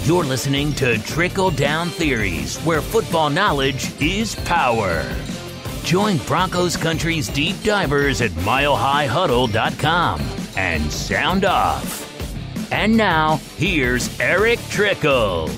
You're listening to Trickle Down Theories, where football knowledge is power. Join Broncos Country's deep divers at milehighhuddle.com and sound off. And now, here's Erick Trickel.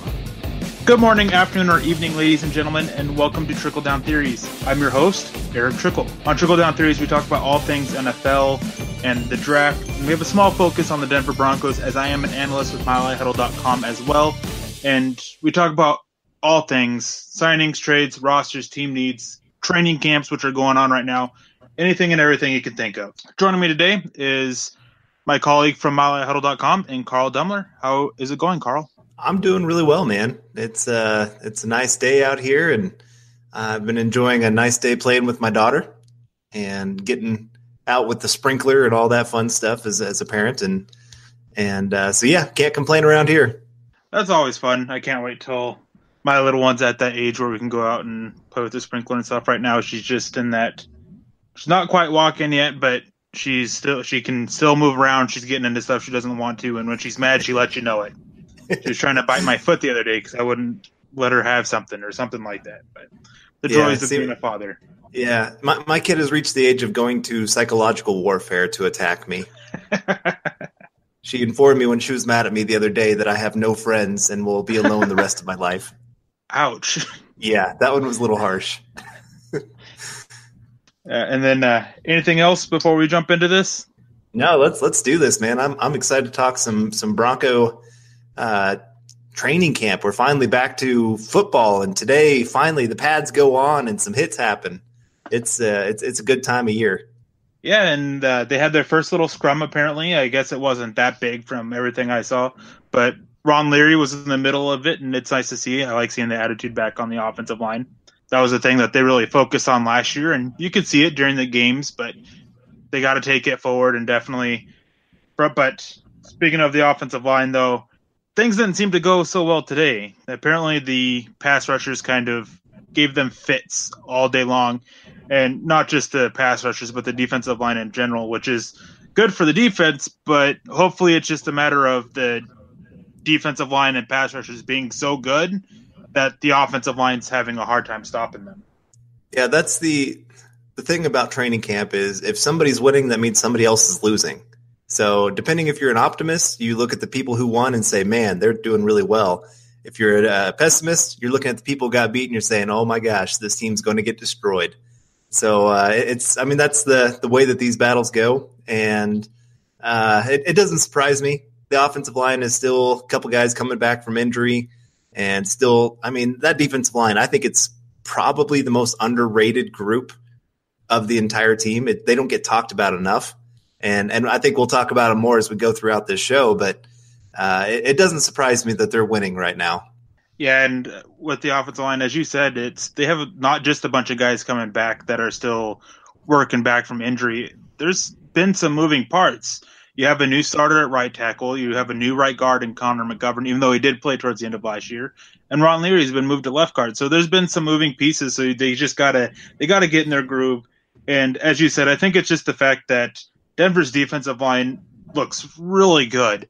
Good morning, afternoon, or evening, ladies and gentlemen, and welcome to Trickle Down Theories. I'm your host, Erick Trickel. On Trickle Down Theories, we talk about all things NFL and the draft. And we have a small focus on the Denver Broncos, as I am an analyst with milehighhuddle.com as well. And we talk about all things, signings, trades, rosters, team needs, training camps, which are going on right now, anything and everything you can think of. Joining me today is my colleague from milehighhuddle.com and Carl Dumler. How is it going, Carl? I'm doing really well, man. It's a nice day out here, and I've been enjoying a nice day playing with my daughter and getting out with the sprinkler and all that fun stuff as a parent. So yeah, can't complain around here. That's always fun. I can't wait till my little one's at that age where we can go out and play with the sprinkler and stuff. Right now, she's just in that. She's not quite walking yet, but she can still move around. She's getting into stuff she doesn't want to, and when she's mad, she lets you know it. She was trying to bite my foot the other day because I wouldn't let her have something or something like that. But the joys of being a father. Yeah, my kid has reached the age of going to psychological warfare to attack me. She informed me when she was mad at me the other day that I have no friends and will be alone the rest of my life. Ouch. Yeah, that one was a little harsh. And then anything else before we jump into this? No, let's do this, man. I'm excited to talk some Bronco training camp. We're finally back to football, and today finally the pads go on and some hits happen. It's a good time of year. Yeah, and they had their first little scrum apparently. I guess it wasn't that big from everything I saw, but Ron Leary was in the middle of it, and it's nice to see. I like seeing the attitude back on the offensive line. That was the thing that they really focused on last year, and you could see it during the games, but they got to take it forward and definitely. But speaking of the offensive line, though, things didn't seem to go so well today. Apparently the pass rushers kind of gave them fits all day long, and not just the pass rushers, but the defensive line in general, which is good for the defense, but hopefully it's just a matter of the defensive line and pass rushers being so good that the offensive line's having a hard time stopping them. Yeah, that's the thing about training camp is if somebody's winning, that means somebody else is losing. So depending if you're an optimist, you look at the people who won and say, man, they're doing really well. If you're a pessimist, you're looking at the people who got beat and you're saying, oh my gosh, this team's going to get destroyed. So that's the way that these battles go. And it doesn't surprise me. The offensive line is still a couple guys coming back from injury, and still, that defensive line, I think it's probably the most underrated group of the entire team. They don't get talked about enough. And I think we'll talk about it more as we go throughout this show, but it doesn't surprise me that they're winning right now. Yeah, and with the offensive line, as you said, they have not just a bunch of guys coming back that are still working back from injury. There's been some moving parts. You have a new starter at right tackle. You have a new right guard in Connor McGovern, even though he did play towards the end of last year. And Ron Leary's been moved to left guard. So there's been some moving pieces. So they just gotta get in their groove. And as you said, I think it's just the fact that Denver's defensive line looks really good,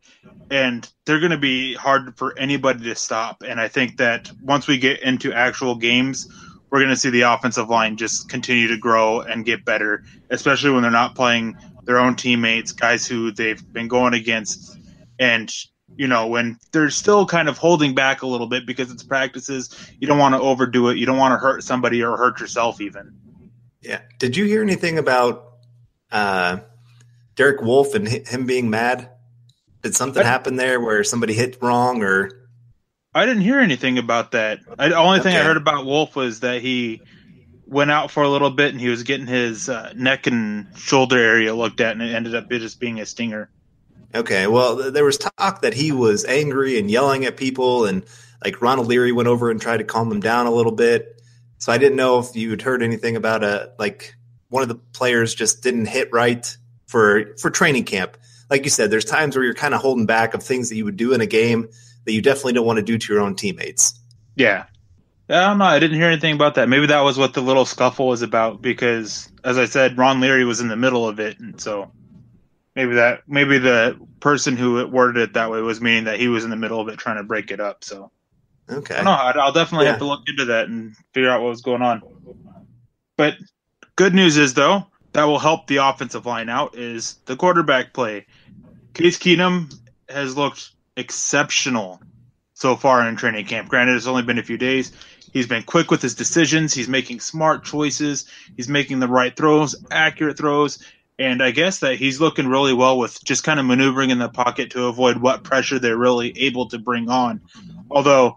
and they're going to be hard for anybody to stop. And I think that once we get into actual games, we're going to see the offensive line just continue to grow and get better, especially when they're not playing their own teammates, guys who they've been going against. And, when they're still kind of holding back a little bit because it's practices, you don't want to overdo it. You don't want to hurt somebody or hurt yourself even. Yeah. Did you hear anything about Derek Wolfe and him being mad? Did something happen there where somebody hit wrong, or? I didn't hear anything about that. The only thing I heard about Wolfe was that he went out for a little bit and he was getting his neck and shoulder area looked at, and it ended up just being a stinger. Okay, well, there was talk that he was angry and yelling at people, and like Ronald Leary went over and tried to calm him down a little bit. So I didn't know if you had heard anything about one of the players just didn't hit right for training camp. Like you said, there's times where you're kind of holding back of things that you would do in a game that you definitely don't want to do to your own teammates. Yeah. I don't know. I didn't hear anything about that. Maybe that was what the little scuffle was about because, as I said, Ron Leary was in the middle of it. And so Maybe the person who worded it that way was meaning that he was in the middle of it trying to break it up. So Okay. I don't know. I'll definitely have to look into that and figure out what was going on. But good news is, though, that will help the offensive line out is the quarterback play. Case Keenum has looked exceptional so far in training camp. Granted, it's only been a few days. He's been quick with his decisions. He's making smart choices. He's making the right throws, accurate throws. And I guess that he's looking really well with just kind of maneuvering in the pocket to avoid what pressure they're really able to bring on. Although,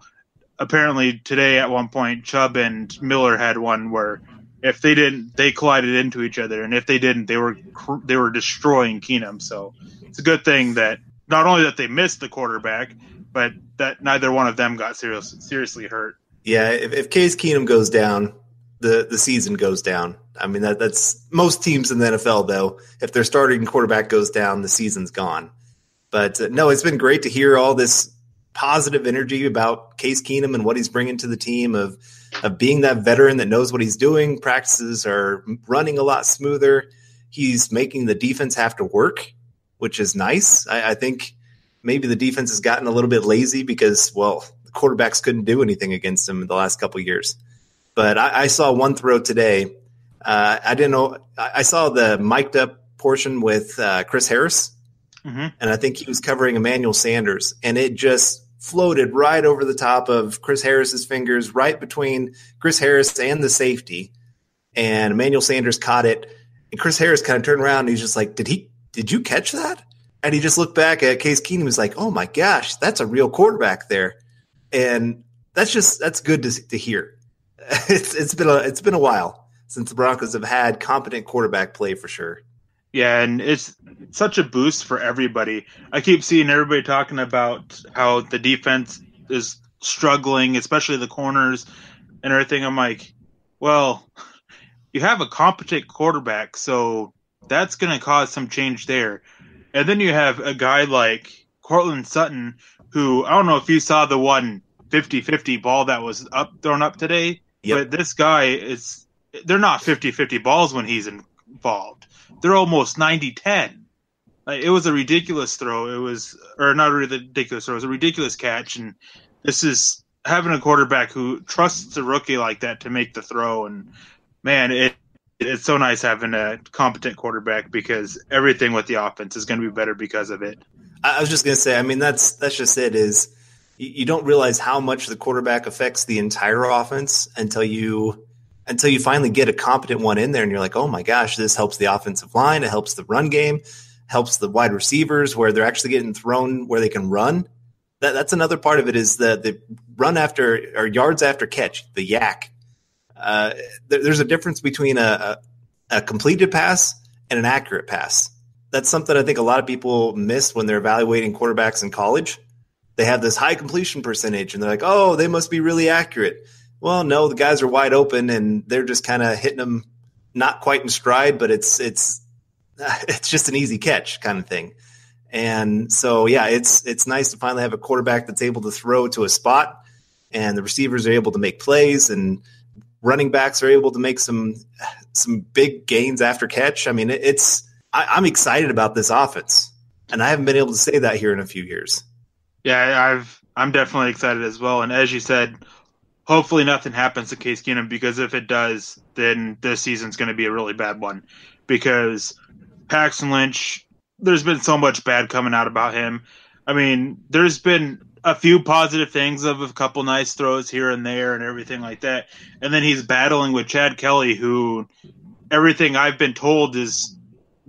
apparently today at one point, Chubb and Miller had one where if they didn't, they collided into each other. And if they didn't, they were destroying Keenum. So it's a good thing that not only that they missed the quarterback, but that neither one of them got seriously hurt. Yeah, if Case Keenum goes down, the season goes down. I mean, that's most teams in the NFL, though. If their starting quarterback goes down, the season's gone. But no, it's been great to hear all this positive energy about Case Keenum and what he's bringing to the team of being that veteran that knows what he's doing. Practices are running a lot smoother. He's making the defense have to work, which is nice. I think maybe the defense has gotten a little bit lazy because, well, the quarterbacks couldn't do anything against him in the last couple of years. But I saw one throw today. I didn't know. I saw the mic'd up portion with Chris Harris, and I think he was covering Emmanuel Sanders, and it just floated right over the top of Chris Harris's fingers, right between Chris Harris and the safety. And Emmanuel Sanders caught it, and Chris Harris kind of turned around and he's just like, "Did you catch that?" And he just looked back at Case Keenum and was like, "Oh my gosh, that's a real quarterback there." And that's good to hear. It's been a while since the Broncos have had competent quarterback play for sure. Yeah, and it's such a boost for everybody. I keep seeing everybody talking about how the defense is struggling, especially the corners and everything. I'm like, well, you have a competent quarterback, so that's going to cause some change there. And then you have a guy like Cortland Sutton, who I don't know if you saw the one 50-50 ball that was thrown up today. Yep. But this guy they're not 50-50 balls when he's involved. They're almost 90-10. It was a ridiculous throw. It was a ridiculous catch. And this is having a quarterback who trusts a rookie like that to make the throw. And man, it's so nice having a competent quarterback because everything with the offense is going to be better because of it. I was just going to say, I mean, that's just it is you don't realize how much the quarterback affects the entire offense until you finally get a competent one in there and you're like, oh my gosh, this helps the offensive line. It helps the run game, helps the wide receivers where they're actually getting thrown where they can run. That's another part of it is the run after or yards after catch, the yak. There's a difference between a completed pass and an accurate pass. That's something I think a lot of people miss when they're evaluating quarterbacks in college. They have this high completion percentage and they're like, oh, they must be really accurate. Well, no, the guys are wide open and they're just kind of hitting them not quite in stride, but it's just an easy catch kind of thing. And so, yeah, it's nice to finally have a quarterback that's able to throw to a spot and the receivers are able to make plays and running backs are able to make some big gains after catch. I mean, I'm excited about this offense, and I haven't been able to say that here in a few years. Yeah, I'm definitely excited as well. And as you said, hopefully nothing happens to Case Keenum because if it does, then this season's going to be a really bad one because Paxton Lynch, there's been so much bad coming out about him. I mean, there's been a few positive things of a couple nice throws here and there and everything like that. And then he's battling with Chad Kelly, who everything I've been told is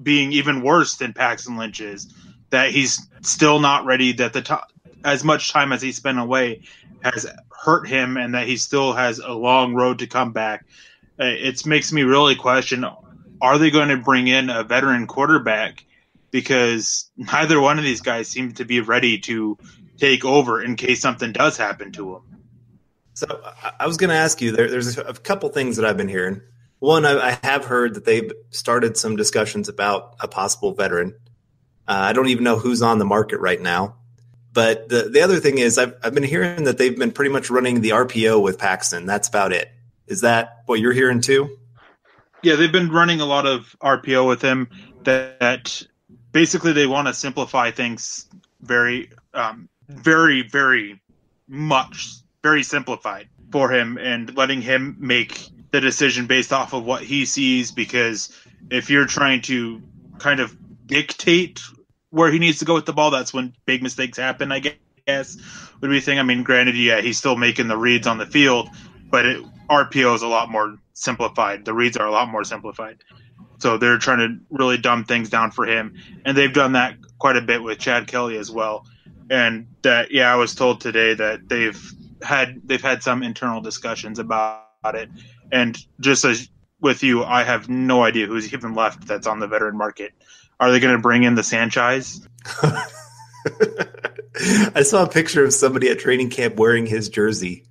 being even worse than Paxton Lynch is, that he's still not ready, that as much time as he spent away has hurt him and that he still has a long road to come back. It makes me really question, are they going to bring in a veteran quarterback? Because neither one of these guys seem to be ready to take over in case something does happen to them. So I was going to ask you, there's a couple things that I've been hearing. One, I have heard that they've started some discussions about a possible veteran. I don't even know who's on the market right now. But the other thing is I've been hearing that they've been pretty much running the RPO with Paxton. That's about it. Is that what you're hearing too? Yeah, they've been running a lot of RPO with him that basically they want to simplify things very, very, very much, very simplified for him, and letting him make the decision based off of what he sees. Because if you're trying to kind of dictate where he needs to go with the ball, that's when big mistakes happen, I guess, would be the thing. I mean, granted, yeah, he's still making the reads on the field, but RPO is a lot more simplified. The reads are a lot more simplified. So they're trying to really dumb things down for him. And they've done that quite a bit with Chad Kelly as well. And that, yeah, I was told today that they've had some internal discussions about it. And just as with you, I have no idea who's even left that's on the veteran market. Are they going to bring in the Sanchez? I saw a picture of somebody at training camp wearing his jersey,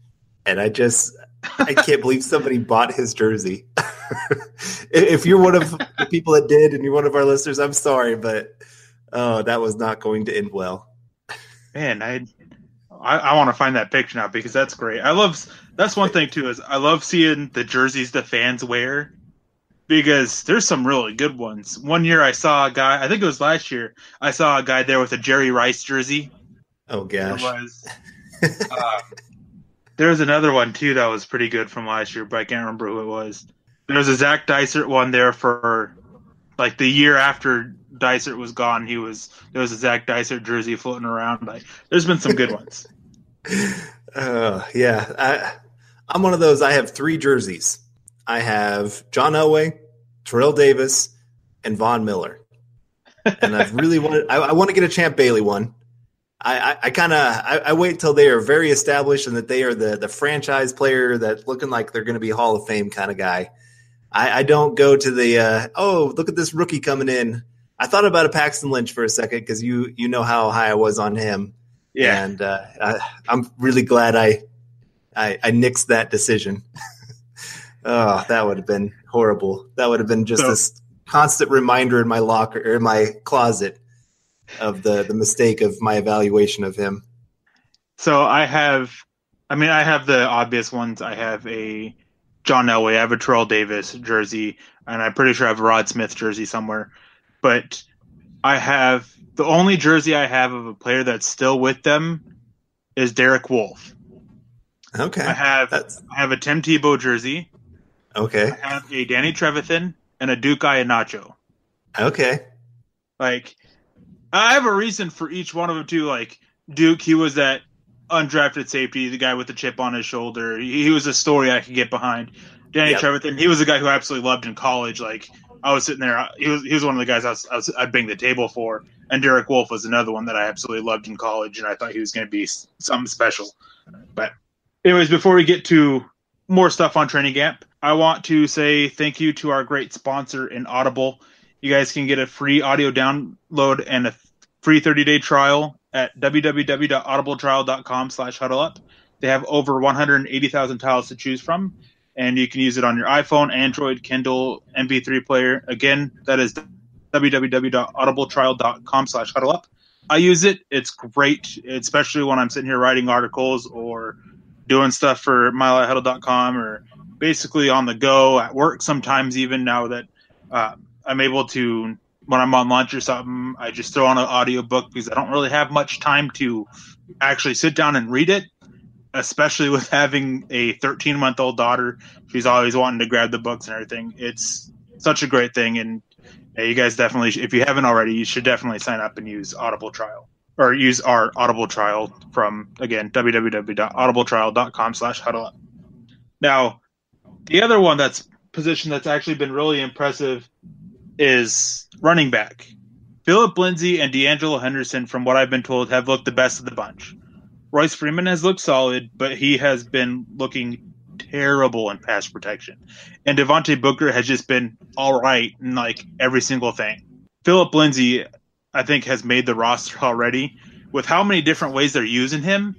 and I can't believe somebody bought his jersey. If you're one of the people that did and you're one of our listeners, I'm sorry, but that was not going to end well. Man, I want to find that picture now because that's great. That's one thing too, is I love seeing the jerseys the fans wear, because there's some really good ones. One year I saw a guy, I think it was last year, I saw a guy there with a Jerry Rice jersey. Oh gosh. There was another one too that was pretty good from last year, but I can't remember who it was. There was a Zach Dysert one there for like the year after Dysert was gone. There was a Zach Dysert jersey floating around. There's been some good ones. Yeah. I'm one of those. I have 3 jerseys. I have John Elway, Terrell Davis, and Von Miller. And I want to get a Champ Bailey one. I wait till they are very established and that they are the franchise player that looking like they're going to be Hall of Fame kind of guy. I don't go to the, look at this rookie coming in. I thought about a Paxton Lynch for a second because you know how high I was on him. Yeah. And I'm really glad I nixed that decision. Oh, that would have been horrible. That would have been just this constant reminder in my locker or in my closet of the mistake of my evaluation of him. So I have the obvious ones. I have a John Elway, I have a Terrell Davis jersey, and I'm pretty sure I have a Rod Smith jersey somewhere. But I have the only jersey I have of a player that's still with them is Derek Wolfe. Okay. I have a Tim Tebow jersey. Okay. I have a Danny Trevathan and a Duke Iheanacho. Okay. Like, I have a reason for each one of them too. Like Duke, he was that undrafted safety, the guy with the chip on his shoulder. He was a story I could get behind. Danny Trevathan, he was a guy who I absolutely loved in college. Like, I was sitting there, he was one of the guys I'd bang the table for. And Derek Wolfe was another one that I absolutely loved in college, and I thought he was going to be something special. But anyways, before we get to more stuff on training camp, I want to say thank you to our great sponsor in Audible. You guys can get a free audio download and a free 30-day trial at www.audibletrial.com/huddleup. They have over 180,000 titles to choose from, and you can use it on your iPhone, Android, Kindle, MP3 player. Again, that is www.audibletrial.com/huddleup. I use it. It's great, especially when I'm sitting here writing articles or doing stuff for milehighhuddle.com or basically on the go at work sometimes, even now that I'm able to, when I'm on lunch or something, I just throw on an audiobook because I don't really have much time to actually sit down and read it, especially with having a 13-month-old daughter. She's always wanting to grab the books and everything. It's such a great thing. And you guys definitely, if you haven't already, you should definitely sign up and use Audible Trial. Or use our Audible Trial from, again, www.audibletrial.com/huddleup. Now, the other one position that's actually been really impressive is running back. Phillip Lindsay and D'Angelo Henderson, from what I've been told, have looked the best of the bunch. Royce Freeman has looked solid, but he has been looking terrible in pass protection. And Devontae Booker has just been all right in like every single thing. Phillip Lindsay, I think, has made the roster already. With how many different ways they're using him,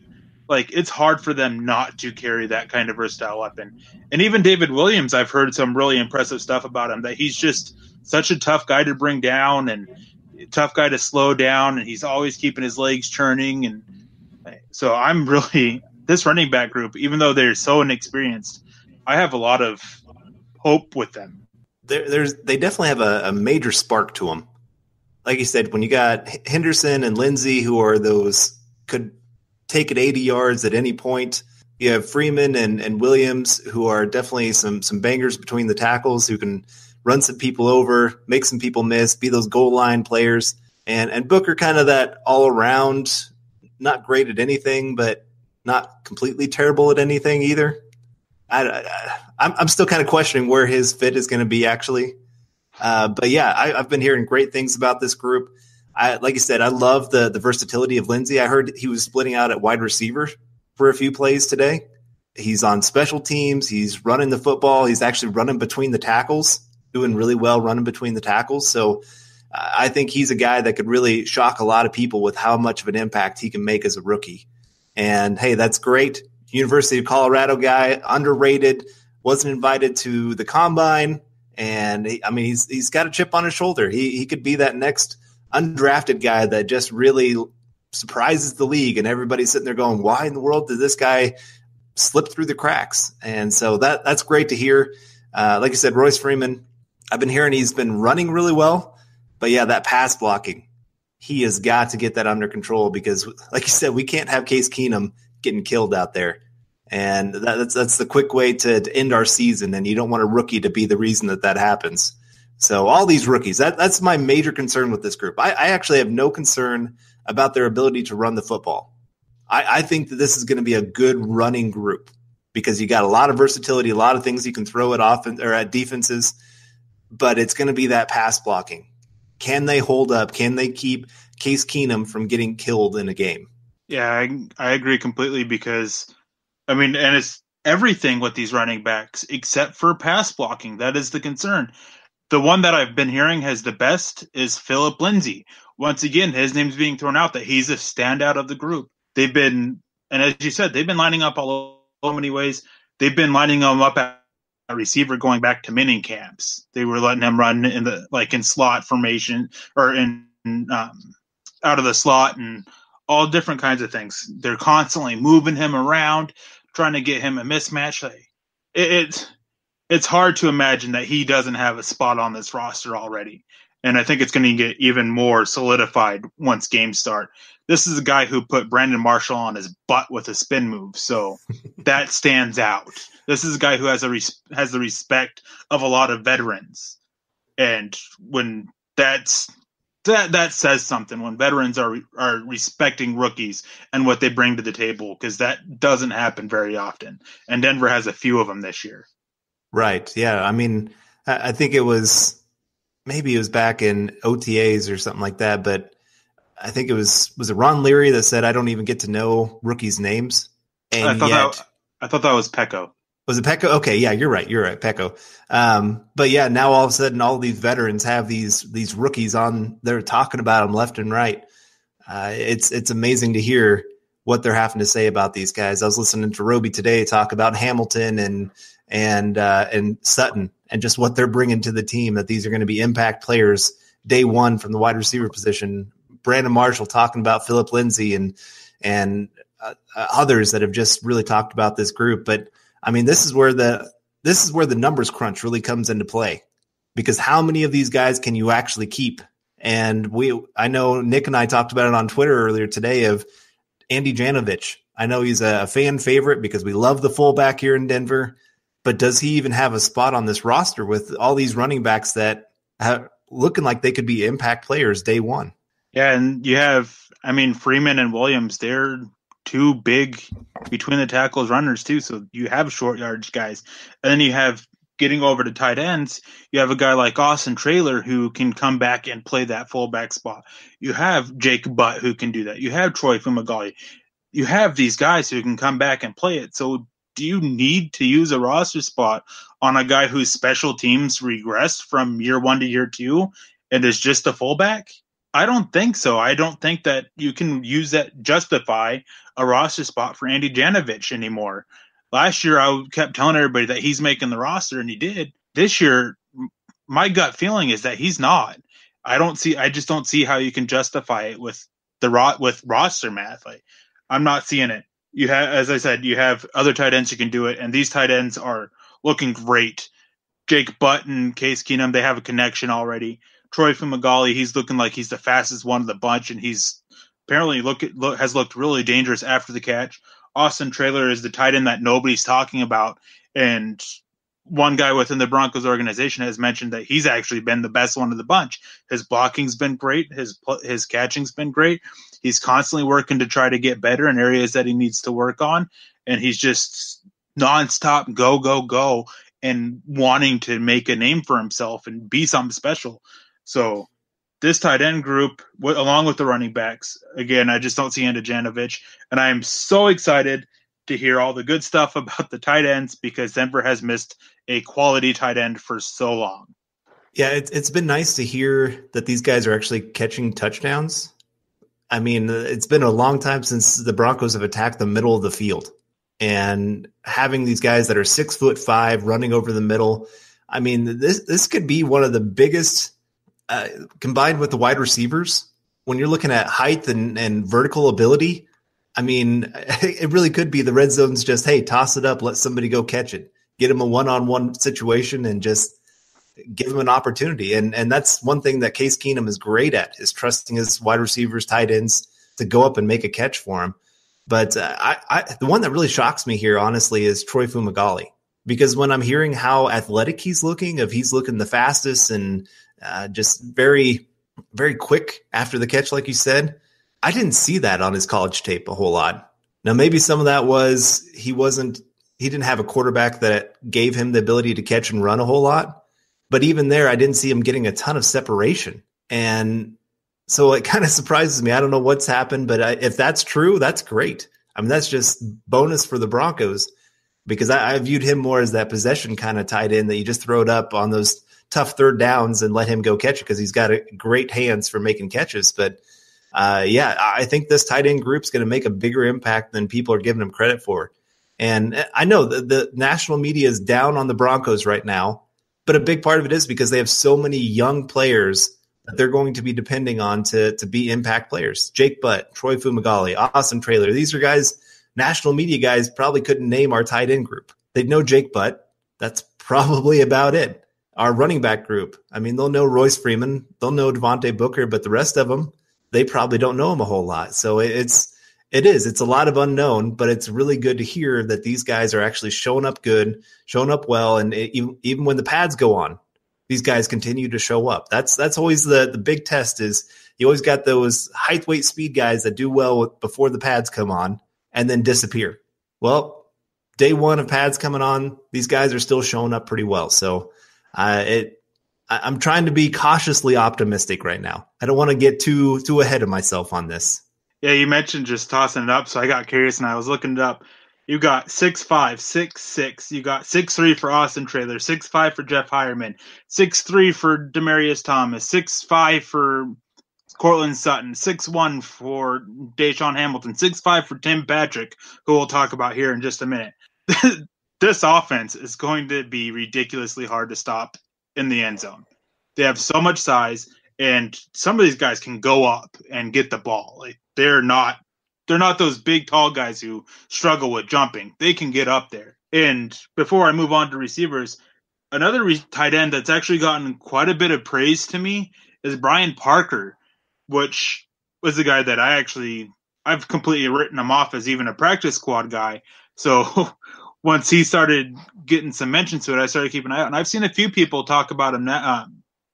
like, it's hard for them not to carry that kind of versatile weapon. And even David Williams, I've heard some really impressive stuff about him, that he's just such a tough guy to bring down and tough guy to slow down, and he's always keeping his legs churning. And so I'm really, this running back group, even though they're so inexperienced, I have a lot of hope with them. They definitely have a major spark to them. like you said, when you got Henderson and Lindsey, who are those could take it 80 yards at any point. You have Freeman and Williams, who are definitely some bangers between the tackles, who can run some people over, make some people miss, be those goal line players. And Booker kind of that all around, not great at anything, but not completely terrible at anything either. I'm still kind of questioning where his fit is going to be actually. But yeah, I've been hearing great things about this group. Like you said, I love the versatility of Lindsey. I heard he was splitting out at wide receiver for a few plays today. He's on special teams. He's running the football. He's actually running between the tackles, doing really well running between the tackles. So I think he's a guy that could really shock a lot of people with how much of an impact he can make as a rookie. And, hey, that's great. University of Colorado guy, underrated, wasn't invited to the combine. And, he's got a chip on his shoulder. He could be that next undrafted guy that just really surprises the league. And everybody's sitting there going, why in the world did this guy slip through the cracks? And so that's great to hear. Like I said, Royce Freeman, I've been hearing he's been running really well. But, yeah, that pass blocking, he has got to get that under control because, like you said, we can't have Case Keenum getting killed out there. And that's the quick way to end our season, and you don't want a rookie to be the reason that happens. So all these rookies, that's my major concern with this group. I actually have no concern about their ability to run the football. I think that this is going to be a good running group because you got a lot of versatility, a lot of things you can throw at offense or at defenses, but it's going to be that pass blocking. Can they hold up? Can they keep Case Keenum from getting killed in a game? Yeah, I agree completely because, and it's everything with these running backs except for pass blocking. That is the concern. The one that I've been hearing has the best is Philip Lindsay. Once again, his name's being thrown out that he's a standout of the group. They've been, and as you said, they've been lining up all so many ways. They've been lining them up at a receiver going back to mining camps. They were letting him run in slot formation or in out of the slot and all different kinds of things. They're constantly moving him around, trying to get him a mismatch. It's hard to imagine that he doesn't have a spot on this roster already. And I think it's going to get even more solidified once games start. This is a guy who put Brandon Marshall on his butt with a spin move, so that stands out. This is a guy who has the respect of a lot of veterans, and when that says something. When veterans are respecting rookies and what they bring to the table, because that doesn't happen very often, and Denver has a few of them this year. Right. Yeah. I think it was back in OTAs or something like that, but I think was it Ron Leary that said, I don't even get to know rookies' names. And I thought that was Pecco. Was it Pecco? Okay. Yeah, you're right. Pecco. But yeah, now all of a sudden all these veterans have these rookies on, they're talking about them left and right. It's amazing to hear what they're having to say about these guys. I was listening to Roby today talk about Hamilton and Sutton and just what they're bringing to the team, that these are going to be impact players day one from the wide receiver position. Brandon Marshall talking about Philip Lindsay and others that have just really talked about this group. But this is where the numbers crunch really comes into play, because how many of these guys can you actually keep? And I know Nick and I talked about it on Twitter earlier today of Andy Janovich. I know he's a fan favorite because we love the fullback here in Denver, but does he even have a spot on this roster with all these running backs that have looking like they could be impact players day one? Yeah, and you have, Freeman and Williams, they're two big between the tackles runners too, so you have short yardage guys. And then you have, getting over to tight ends, you have a guy like Austin Traylor who can come back and play that fullback spot. You have Jake Butt who can do that. You have Troy Fumagalli. You have these guys who can come back and play it. So do you need to use a roster spot on a guy whose special teams regressed from year one to year two and is just a fullback? I don't think so. I don't think that you can use that, justify a roster spot for Andy Janovich anymore. Last year, I kept telling everybody that he's making the roster, and he did. This year, my gut feeling is that he's not. I just don't see how you can justify it with roster math. I'm not seeing it. You have, as I said, you have other tight ends who can do it, and these tight ends are looking great. Jake Butt and Case Keenum, they have a connection already. Troy Fumagalli, he's looking like he's the fastest one of the bunch, and he's apparently has looked really dangerous after the catch. Austin Traylor is the tight end that nobody's talking about, and one guy within the Broncos organization has mentioned that he's actually been the best one of the bunch. His blocking's been great. His catching's been great. He's constantly working to try to get better in areas that he needs to work on, and he's just nonstop go, go, go, and wanting to make a name for himself and be something special. So this tight end group, along with the running backs, again, I just don't see Andajanovic, and I am so excited to hear all the good stuff about the tight ends because Denver has missed a quality tight end for so long. Yeah, it's been nice to hear that these guys are actually catching touchdowns. I mean, it's been a long time since the Broncos have attacked the middle of the field, and having these guys that are 6'5" running over the middle. I mean, this could be one of the biggest, combined with the wide receivers. When you're looking at height and vertical ability, I mean, it really could be the red zone's just, hey, toss it up, let somebody go catch it, get him a one-on-one situation, and just give him an opportunity. And that's one thing that Case Keenum is great at, is trusting his wide receivers, tight ends to go up and make a catch for him. But the one that really shocks me here, honestly, is Troy Fumagalli, because when I'm hearing how athletic he's looking, if he's looking the fastest and just very, very quick after the catch, like you said, I didn't see that on his college tape a whole lot. Now, maybe some of that was he didn't have a quarterback that gave him the ability to catch and run a whole lot. But even there, I didn't see him getting a ton of separation. And so it kind of surprises me. I don't know what's happened, but if that's true, that's great. I mean, that's just bonus for the Broncos, because I viewed him more as that possession kind of tight end that you just throw it up on those tough third downs and let him go catch it because he's got great hands for making catches. But yeah, I think this tight end group's going to make a bigger impact than people are giving him credit for. And I know the national media is down on the Broncos right now, but a big part of it is because they have so many young players that they're going to be depending on to be impact players. Jake Butt, Troy Fumagalli, Austin Traylor. These are guys, national media guys probably couldn't name our tight end group. They'd know Jake Butt. That's probably about it. Our running back group, I mean, they'll know Royce Freeman. They'll know Devontae Booker, but the rest of them, they probably don't know him a whole lot. So it's a lot of unknown, but it's really good to hear that these guys are actually showing up good, showing up well. And even when the pads go on, these guys continue to show up. That's always the big test, is you always got those height, weight, speed guys that do well before the pads come on and then disappear. Well, day one of pads coming on, these guys are still showing up pretty well. So I'm trying to be cautiously optimistic right now. I don't want to get too ahead of myself on this. Yeah, you mentioned just tossing it up, so I got curious and I was looking it up. You got 6'5", 6'6". You got 6'3" for Austin Traylor, 6'5" for Jeff Hireman, 6'3" for Demaryius Thomas, 6'5" for Cortland Sutton, 6'1" for Deshaun Hamilton, 6'5" for Tim Patrick, who we'll talk about here in just a minute. This offense is going to be ridiculously hard to stop in the end zone. They have so much size, and some of these guys can go up and get the ball. Like, they're not those big, tall guys who struggle with jumping. They can get up there. And before I move on to receivers, another tight end that's actually gotten quite a bit of praise to me is Brian Parker, which was the guy that I've completely written him off as even a practice squad guy. So once he started getting some mentions to it, I started keeping an eye out. And I've seen a few people talk about him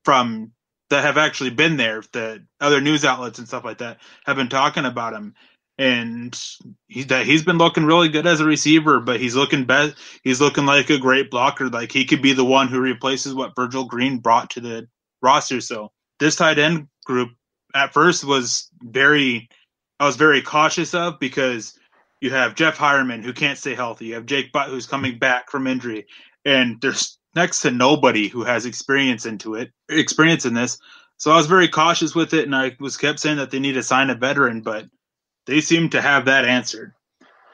from that have actually been there. The other news outlets and stuff like that have been talking about him. And he's been looking really good as a receiver, but he's looking like a great blocker. Like, he could be the one who replaces what Virgil Green brought to the roster. So this tight end group at first I was very cautious of, because you have Jeff Hireman, who can't stay healthy. You have Jake Butt, who's coming back from injury, and there's next to nobody who has experience in this. So I was very cautious with it, and I kept saying that they need to sign a veteran, but they seem to have that answered.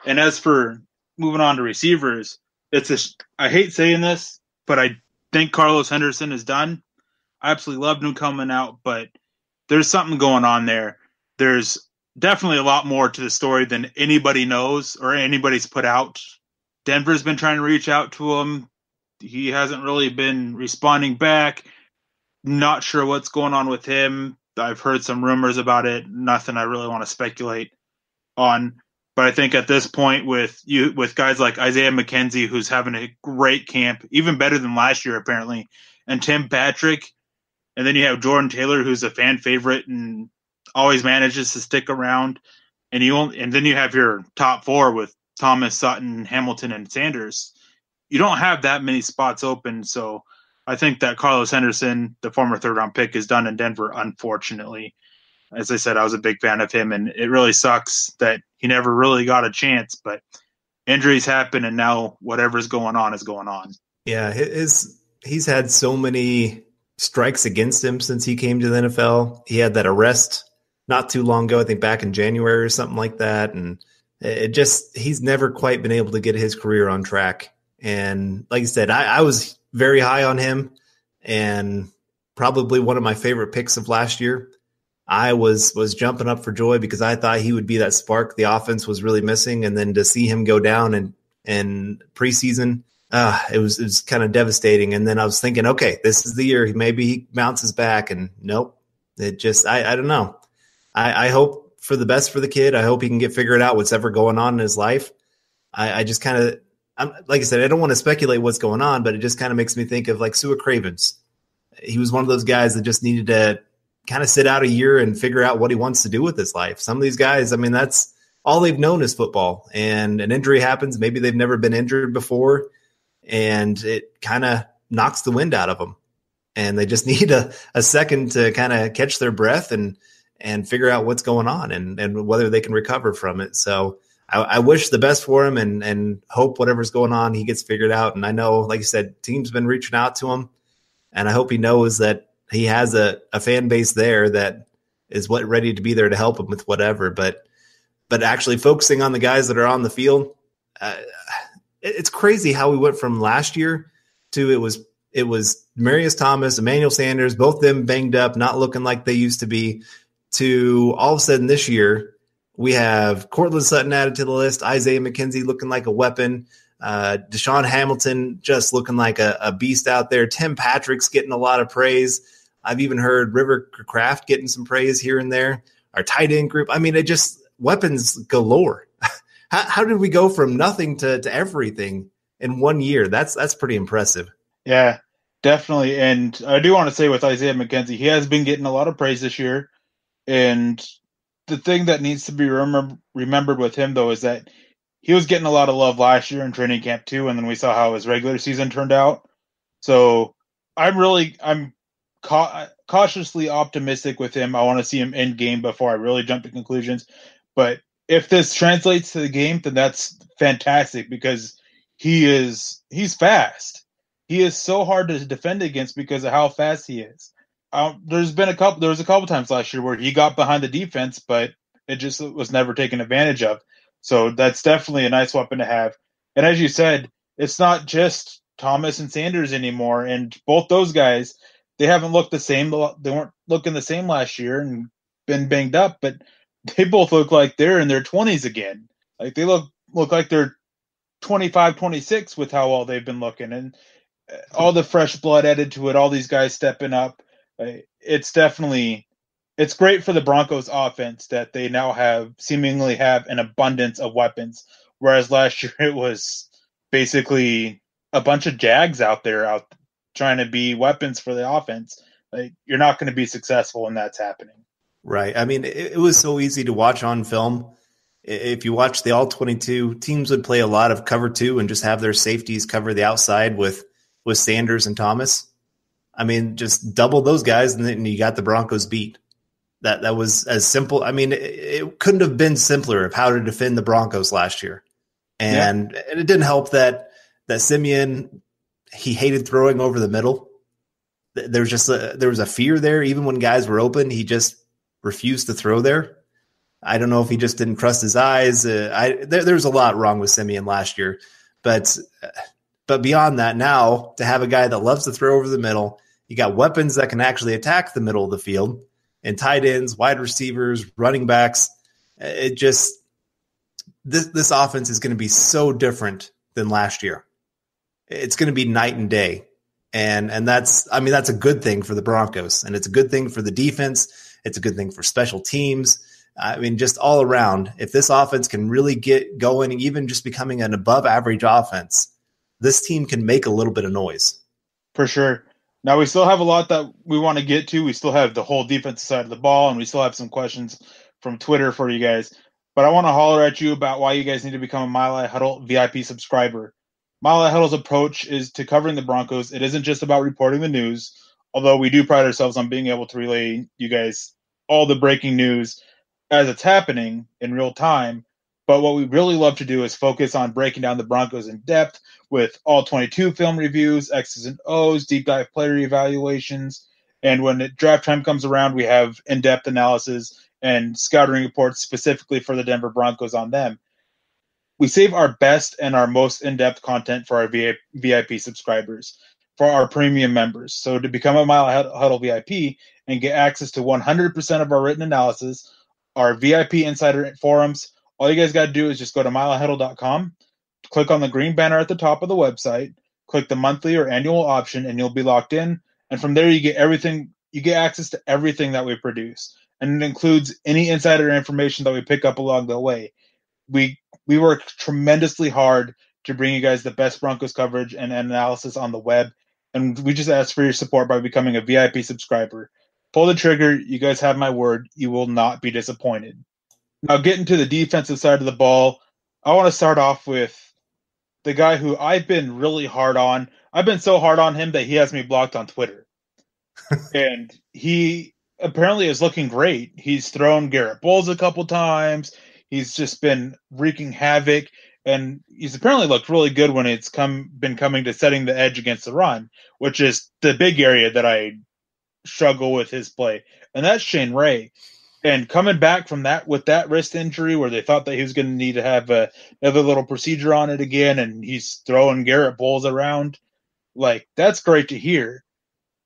And as for moving on to receivers, I hate saying this, but I think Carlos Henderson is done. I absolutely loved him coming out, but there's something going on there. There's definitely a lot more to the story than anybody knows or anybody's put out. Denver's been trying to reach out to him. He hasn't really been responding back. Not sure what's going on with him. I've heard some rumors about it. Nothing I really want to speculate on. But I think at this point, with guys like Isaiah McKenzie, who's having a great camp, even better than last year apparently, and Tim Patrick, and then you have Jordan Taylor, who's a fan favorite and always manages to stick around, and then you have your top four with Thomas, Sutton, Hamilton, and Sanders. You don't have that many spots open, so I think that Carlos Henderson, the former third-round pick, is done in Denver, unfortunately. As I said, I was a big fan of him, and it really sucks that he never really got a chance, but injuries happen, and now whatever's going on is going on. Yeah, he's had so many strikes against him since he came to the NFL. He had that arrest not too long ago, I think back in January or something like that, and he's never quite been able to get his career on track. And like I said, I was very high on him and probably one of my favorite picks of last year. I was jumping up for joy because I thought he would be that spark the offense was really missing. And then to see him go down in preseason, it was kind of devastating. And then I was thinking, okay, this is the year. Maybe he bounces back. And nope, it just, I don't know. I hope for the best for the kid. I hope he can get figured out what's ever going on in his life. I just kind of, like I said, I don't want to speculate what's going on, but it just kind of makes me think of like Sua Cravens. He was one of those guys that just needed to kind of sit out a year and figure out what he wants to do with his life. Some of these guys, I mean, that's all they've known is football, and an injury happens. Maybe they've never been injured before, and it kind of knocks the wind out of them. And they just need a second to kind of catch their breath and figure out what's going on and whether they can recover from it. So I wish the best for him and hope whatever's going on, he gets figured out. And I know, like you said, team's been reaching out to him, and I hope he knows that he has a fan base there that is ready to be there to help him with whatever. But actually focusing on the guys that are on the field, it's crazy how we went from last year to it was Marius Thomas, Emmanuel Sanders, both of them banged up, not looking like they used to be, to all of a sudden this year we have Cortland Sutton added to the list, Isaiah McKenzie looking like a weapon, Deshaun Hamilton just looking like a beast out there. Tim Patrick's getting a lot of praise. I've even heard River Kraft getting some praise here and there. Our tight end group. I mean, it just weapons galore. How did we go from nothing to everything in 1 year? That's pretty impressive. Yeah, definitely. And I do want to say with Isaiah McKenzie, he has been getting a lot of praise this year. And the thing that needs to be remembered with him, though, is that he was getting a lot of love last year in training camp too, and then we saw how his regular season turned out. So I'm cautiously optimistic with him. I want to see him in game before I really jump to conclusions. But if this translates to the game, then that's fantastic because he's fast. He is so hard to defend against because of how fast he is. There was a couple times last year where he got behind the defense, but it just was never taken advantage of. So that's definitely a nice weapon to have. And as you said, it's not just Thomas and Sanders anymore. And both those guys, they haven't looked the same. They weren't looking the same last year and been banged up, but they both look like they're in their 20s again. Like they look like they're 25, 26 with how well they've been looking. And all the fresh blood added to it, all these guys stepping up. It's great for the Broncos offense that they now seemingly have an abundance of weapons. Whereas last year it was basically a bunch of Jags out trying to be weapons for the offense. Like, you're not going to be successful when that's happening. Right. I mean, it was so easy to watch on film. If you watch the All-22, teams would play a lot of cover 2 and just have their safeties cover the outside with Sanders and Thomas. I mean, just double those guys, and then you got the Broncos beat. That was as simple. I mean, it couldn't have been simpler of how to defend the Broncos last year. And it didn't help that Simeon, he hated throwing over the middle. There was a fear there. Even when guys were open, he just refused to throw there. I don't know if he just didn't trust his eyes. There's a lot wrong with Simeon last year. But beyond that, now to have a guy that loves to throw over the middle, you got weapons that can actually attack the middle of the field, and tight ends, wide receivers, running backs. It just this offense is going to be so different than last year. It's going to be night and day. And that's a good thing for the Broncos, and it's a good thing for the defense. It's a good thing for special teams. I mean, just all around, if this offense can really get going, even just becoming an above average offense, this team can make a little bit of noise. For sure. Now, we still have a lot that we want to get to. We still have the whole defensive side of the ball, and we still have some questions from Twitter for you guys. But I want to holler at you about why you guys need to become a Mile High Huddle VIP subscriber. Mile High Huddle's approach is to covering the Broncos. It isn't just about reporting the news, although we do pride ourselves on being able to relay you guys all the breaking news as it's happening in real time. But what we really love to do is focus on breaking down the Broncos in depth with all 22 film reviews, X's and O's, deep dive player evaluations. And when draft time comes around, we have in-depth analysis and scouting reports specifically for the Denver Broncos on them. We save our best and our most in-depth content for our VIP subscribers, for our premium members. So to become a Mile High Huddle VIP and get access to 100% of our written analysis, our VIP insider forums, all you guys got to do is just go to milehighhuddle.com, click on the green banner at the top of the website, click the monthly or annual option, and you'll be locked in. And from there, you get everything. You get access to everything that we produce, and it includes any insider information that we pick up along the way. We work tremendously hard to bring you guys the best Broncos coverage and analysis on the web, and we just ask for your support by becoming a VIP subscriber. Pull the trigger. You guys have my word. You will not be disappointed. Now, getting to the defensive side of the ball, I want to start off with the guy who I've been really hard on. I've been so hard on him that he has me blocked on Twitter. And he apparently is looking great. He's thrown Garrett Bowles a couple times. He's just been wreaking havoc. And he's apparently looked really good when it's been coming to setting the edge against the run, which is the big area that I struggle with his play. And that's Shane Ray. And coming back from that with that wrist injury where they thought that he was going to need to have another little procedure on it again, and he's throwing Garrett Bowles around, like, that's great to hear.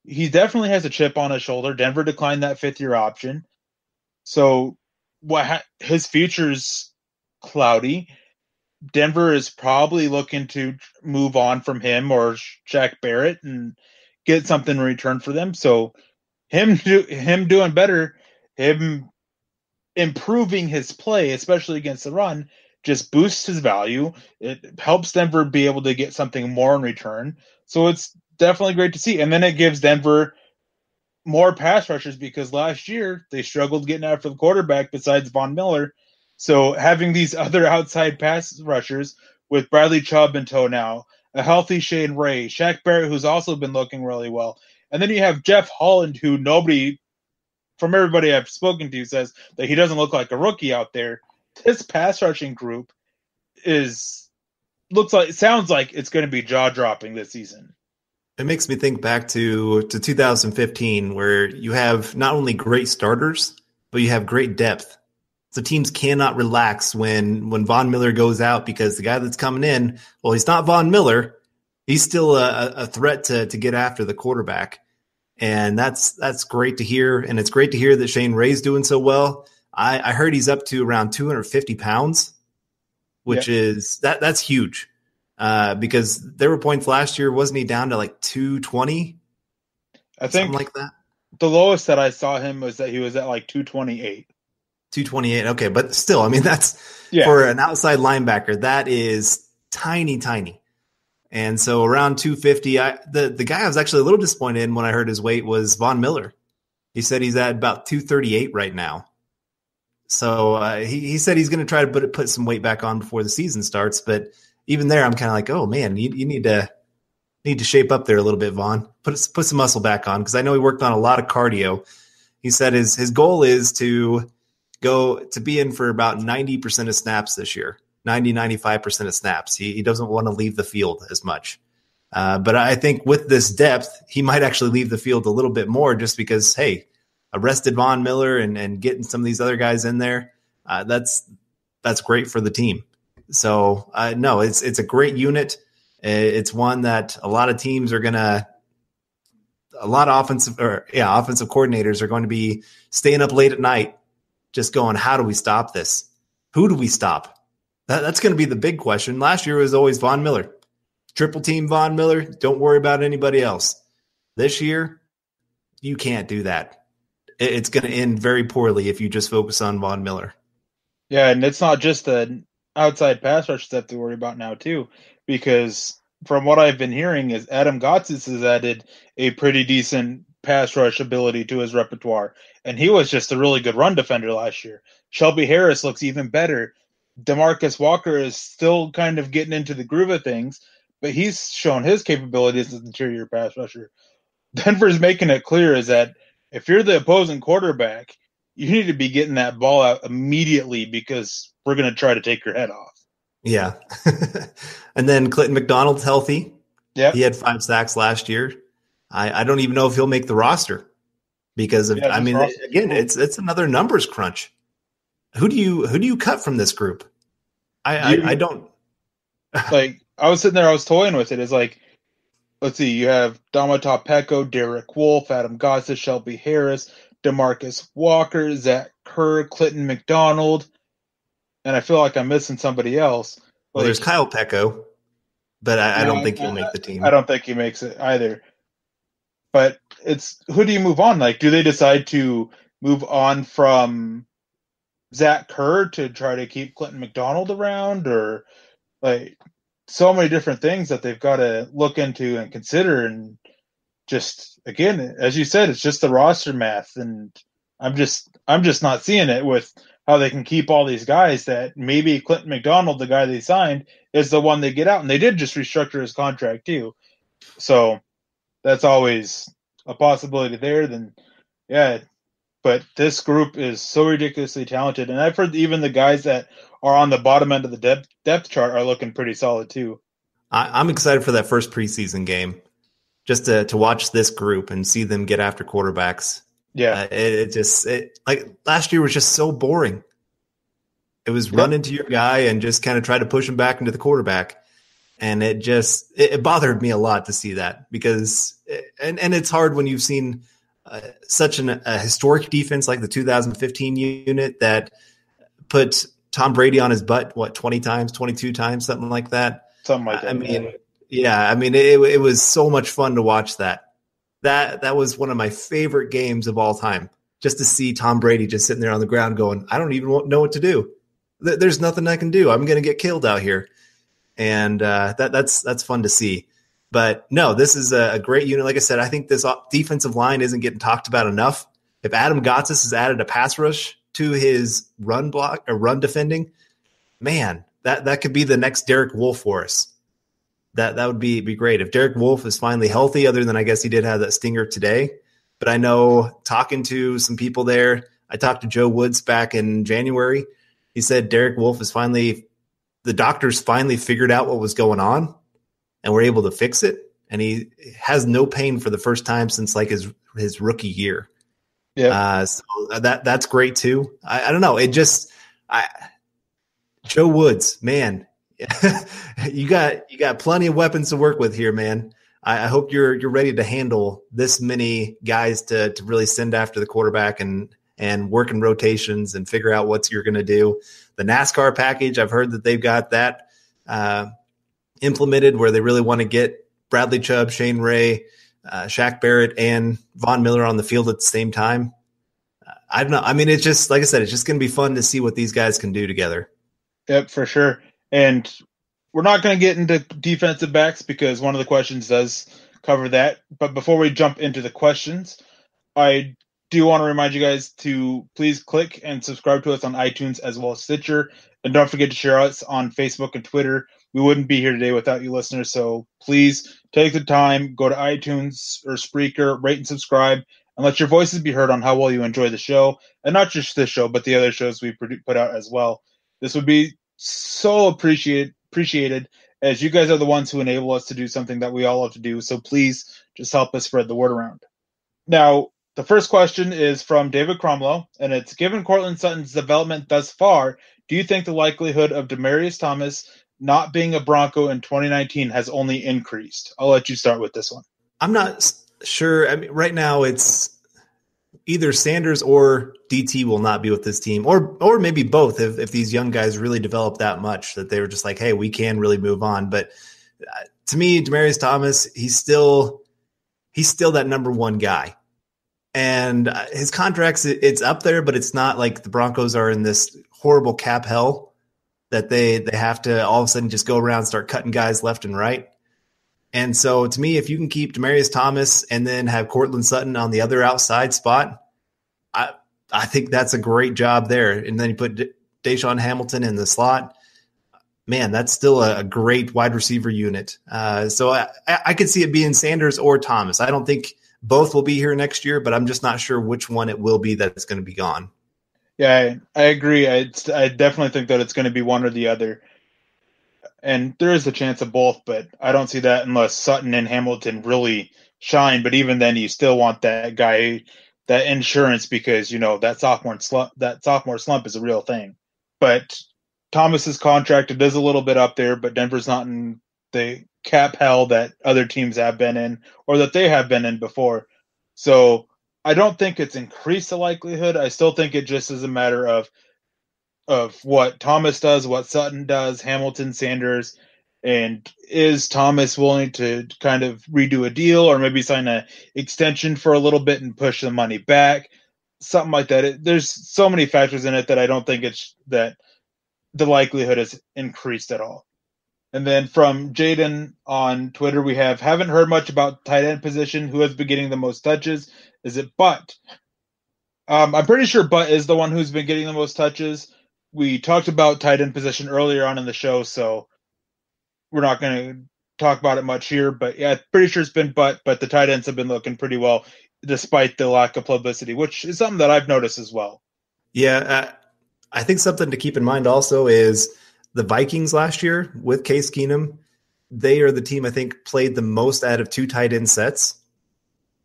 He definitely has a chip on his shoulder. Denver declined that fifth-year option. So his future's cloudy. Denver is probably looking to move on from him or Shaq Barrett and get something in return for them. So him doing better, him improving his play, especially against the run, just boosts his value. It helps Denver be able to get something more in return. So it's definitely great to see. And then it gives Denver more pass rushers because last year they struggled getting after the quarterback besides Von Miller. So having these other outside pass rushers with Bradley Chubb in tow now, a healthy Shane Ray, Shaq Barrett, who's also been looking really well. And then you have Jeff Holland, who nobody, from everybody I've spoken to, says that he doesn't look like a rookie out there. This pass rushing group sounds like it's going to be jaw-dropping this season. It makes me think back to 2015, where you have not only great starters, but you have great depth. So teams cannot relax when Von Miller goes out, because the guy that's coming in, well, he's not Von Miller. He's still a threat to get after the quarterback. And that's great to hear. And it's great to hear that Shane Ray's doing so well. I heard he's up to around 250 pounds, which is that's huge. Because there were points last year, wasn't he down to like 220? I think something like that. The lowest that I saw him was that he was at like 228. 228. Okay. But still, I mean, that's for an outside linebacker, that is tiny. And so around 250, the guy I was actually a little disappointed in when I heard his weight was Von Miller. He said he's at about 238 right now. So he said he's going to try to put some weight back on before the season starts. But even there, I'm kind of like, oh man, you need to shape up there a little bit, Vaughn. Put some muscle back on, because I know he worked on a lot of cardio. He said his goal is to be in for about 90% of snaps this year. 95% of snaps. He doesn't want to leave the field as much. But I think with this depth, he might actually leave the field a little bit more, just because, hey, arrested Von Miller and getting some of these other guys in there, that's great for the team. So no, it's a great unit. It's one that a lot of teams are offensive coordinators are going to be staying up late at night, just going, how do we stop this? Who do we stop? That's going to be the big question. Last year was always Von Miller. triple team Von Miller. Don't worry about anybody else. This year, you can't do that. It's going to end very poorly if you just focus on Von Miller. Yeah, and it's not just the outside pass rush stuff to worry about now, too, because from what I've been hearing is Adam Gotsis has added a pretty decent pass rush ability to his repertoire, and he was just a really good run defender last year. Shelby Harris looks even better. DeMarcus Walker is still kind of getting into the groove of things, but he's shown his capabilities as an interior pass rusher. Denver's making it clear is that if you're the opposing quarterback, you need to be getting that ball out immediately because we're going to try to take your head off. Yeah. And then Clinton McDonald's healthy. Yeah. He had 5 sacks last year. I don't even know if he'll make the roster because of, again, it's another numbers crunch. Who do you cut from this group? I don't like. I was sitting there, I was toying with it. It's like, let's see, you have Domata Pecco, Derek Wolfe, Adam Gotsis, Shelby Harris, DeMarcus Walker, Zach Kerr, Clinton McDonald, and I feel like I'm missing somebody else. Well, there's Kyle Pecco, but I don't think he'll make the team. I don't think he makes it either. But it's, who do you move on? Like, do they decide to move on from Zach Kerr to try to keep Clinton McDonald around, or like so many different things that they've got to look into and consider? And just, again, as you said, it's just the roster math, and I'm just not seeing it with how they can keep all these guys that maybe Clinton McDonald, the guy they signed, is the one they get out, and they did just restructure his contract too. So that's always a possibility there. Then, yeah. But this group is so ridiculously talented. And I've heard even the guys that are on the bottom end of the depth chart are looking pretty solid too. I'm excited for that first preseason game, just to watch this group and see them get after quarterbacks. Yeah. It like last year was just so boring. It was run into your guy and just kind of try to push him back into the quarterback. And it bothered me a lot to see that because, and it's hard when you've seen such a historic defense like the 2015 unit that put Tom Brady on his butt, 20 times, 22 times, something like that. Something like that. I mean, it was so much fun to watch that. That was one of my favorite games of all time, just to see Tom Brady just sitting there on the ground going, I don't even know what to do. There's nothing I can do. I'm going to get killed out here. And that's fun to see. But no, this is a great unit. Like I said, I think this defensive line isn't getting talked about enough. If Adam Gotsis has added a pass rush to his run block or run defending, man, that could be the next Derek Wolfe for us. That would be great. If Derek Wolfe is finally healthy, other than I guess he did have that stinger today. But I know talking to some people there, I talked to Joe Woods back in January. He said Derek Wolfe is the doctors finally figured out what was going on and were able to fix it. And he has no pain for the first time since like his rookie year. Yeah. So that's great too. I don't know. Joe Woods, man, you got plenty of weapons to work with here, man. I hope you're ready to handle this many guys to really send after the quarterback and work in rotations and figure out what you're going to do. The NASCAR package, I've heard that they've got that implemented where they really want to get Bradley Chubb, Shane Ray, Shaq Barrett, and Von Miller on the field at the same time. I don't know. I mean, it's just, like I said, it's just going to be fun to see what these guys can do together. Yep, for sure. And we're not going to get into defensive backs because one of the questions does cover that. But before we jump into the questions, I do want to remind you guys to please click and subscribe to us on iTunes as well as Stitcher. And don't forget to share us on Facebook and Twitter. We wouldn't be here today without you listeners. So please take the time, go to iTunes or Spreaker, rate and subscribe, and let your voices be heard on how well you enjoy the show. And not just this show, but the other shows we put out as well. This would be so appreciated as you guys are the ones who enable us to do something that we all love to do. So please just help us spread the word around. Now, the first question is from David Cromwell, and it's, given Cortland Sutton's development thus far, do you think the likelihood of Demaryius Thomas not being a Bronco in 2019 has only increased? I'll let you start with this one. I'm not sure. I mean, right now it's either Sanders or DT will not be with this team, or maybe both if these young guys really develop that much that they were just like, hey, we can really move on. But To me, Demaryius Thomas, he's still that number one guy. And his contracts, it's up there, but it's not like the Broncos are in this horrible cap hell that they have to all of a sudden just go around and start cutting guys left and right. And so to me, if you can keep Demaryius Thomas and then have Cortland Sutton on the other outside spot, I think that's a great job there. And then you put Deshaun Hamilton in the slot. Man, that's still a great wide receiver unit. So I could see it being Sanders or Thomas. I don't think both will be here next year, but I'm just not sure which one it will be that's going to be gone. Yeah, I agree. I definitely think that it's going to be one or the other. And there is a chance of both, but I don't see that unless Sutton and Hamilton really shine. But even then, you still want that guy, that insurance, because, that sophomore slump is a real thing. But Thomas's contract, it is a little bit up there, but Denver's not in the cap hell that other teams have been in or that they have been in before. So I don't think it's increased the likelihood. I still think it just is a matter of what Thomas does, what Sutton does, Hamilton, Sanders, and is Thomas willing to kind of redo a deal or maybe sign an extension for a little bit and push the money back, something like that. There's so many factors in it that I don't think it's that the likelihood has increased at all. And then from Jaden on Twitter, we haven't heard much about tight end position. Who has been getting the most touches? Is it Butt? I'm pretty sure Butt is the one who's been getting the most touches. We talked about tight end position earlier on in the show, so we're not going to talk about it much here. But yeah, pretty sure it's been Butt, but the tight ends have been looking pretty well despite the lack of publicity, which is something that I've noticed as well. Yeah, I think something to keep in mind also is the Vikings last year with Case Keenum. They are the team I think played the most out of two tight end sets.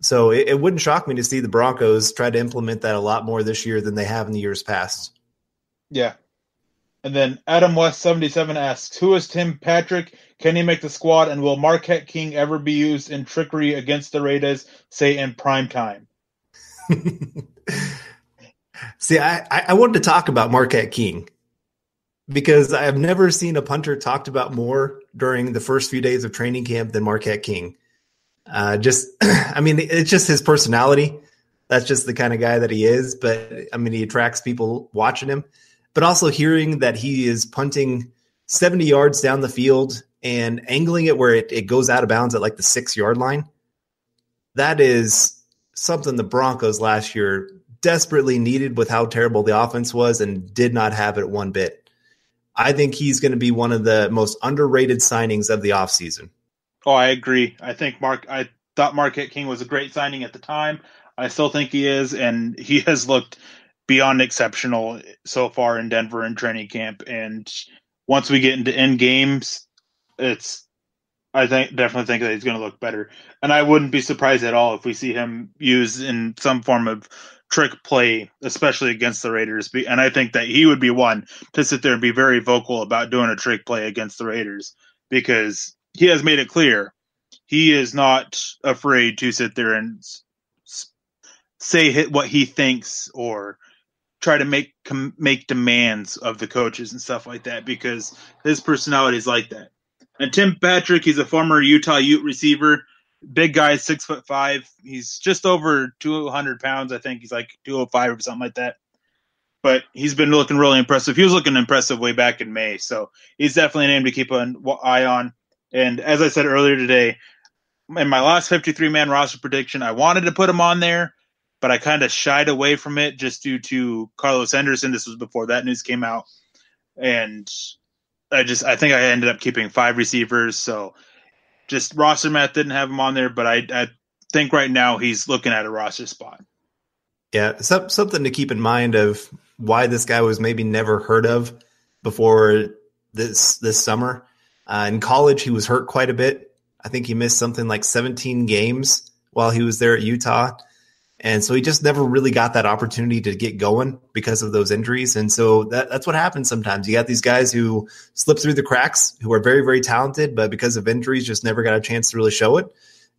So it wouldn't shock me to see the Broncos try to implement that a lot more this year than they have in the years past. Yeah. And then Adam West 77 asks, who is Tim Patrick? Can he make the squad? And will Marquette King ever be used in trickery against the Raiders, say in prime time? See, I wanted to talk about Marquette King because I have never seen a punter talked about more during the first few days of training camp than Marquette King. It's just his personality. That's just the kind of guy that he is. But, he attracts people watching him. But also hearing that he is punting 70 yards down the field and angling it where it goes out of bounds at like the 6-yard line. That is something the Broncos last year desperately needed with how terrible the offense was and did not have it one bit. I think he's going to be one of the most underrated signings of the offseason. Oh, I agree. I thought Marquette King was a great signing at the time. I still think he is, and he has looked beyond exceptional so far in Denver in training camp. And once we get into end games, definitely think that he's going to look better. And I wouldn't be surprised at all if we see him used in some form of trick play, especially against the Raiders. And I think that he would be one to sit there and be very vocal about doing a trick play against the Raiders, because he has made it clear he is not afraid to sit there and say what he thinks or try to make demands of the coaches and stuff like that, because his personality is like that. And Tim Patrick, he's a former Utah Ute receiver. Big guy, 6'5". He's just over 200 pounds. I think he's like 205 or something like that. But he's been looking really impressive. He was looking impressive way back in May. So he's definitely a name to keep an eye on. And as I said earlier today, in my last 53-man roster prediction, I wanted to put him on there, but I kind of shied away from it just due to Carlos Henderson. This was before that news came out. And I think I ended up keeping 5 receivers. So just roster math didn't have him on there, but I think right now he's looking at a roster spot. Yeah, something to keep in mind of why this guy was maybe never heard of before this summer. In college, he was hurt quite a bit. I think he missed something like 17 games while he was there at Utah. And so he just never really got that opportunity to get going because of those injuries. And so that's what happens sometimes. You got these guys who slip through the cracks, who are very, very talented, but because of injuries, just never got a chance to really show it.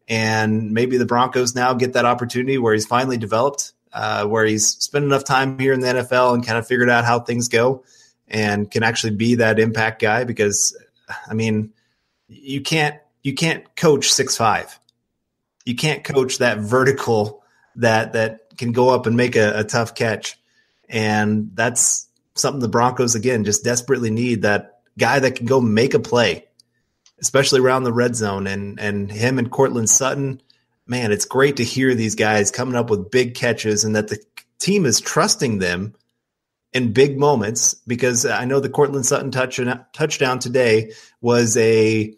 And maybe the Broncos now get that opportunity where he's finally developed, where he's spent enough time here in the NFL and kind of figured out how things go and can actually be that impact guy. Because, you can't coach 6'5". You can't coach that vertical that can go up and make a tough catch. And that's something the Broncos, again, just desperately need, that guy that can go make a play, especially around the red zone. And him and Cortland Sutton, man, it's great to hear these guys coming up with big catches and that the team is trusting them in big moments, because I know the Cortland Sutton touchdown today was I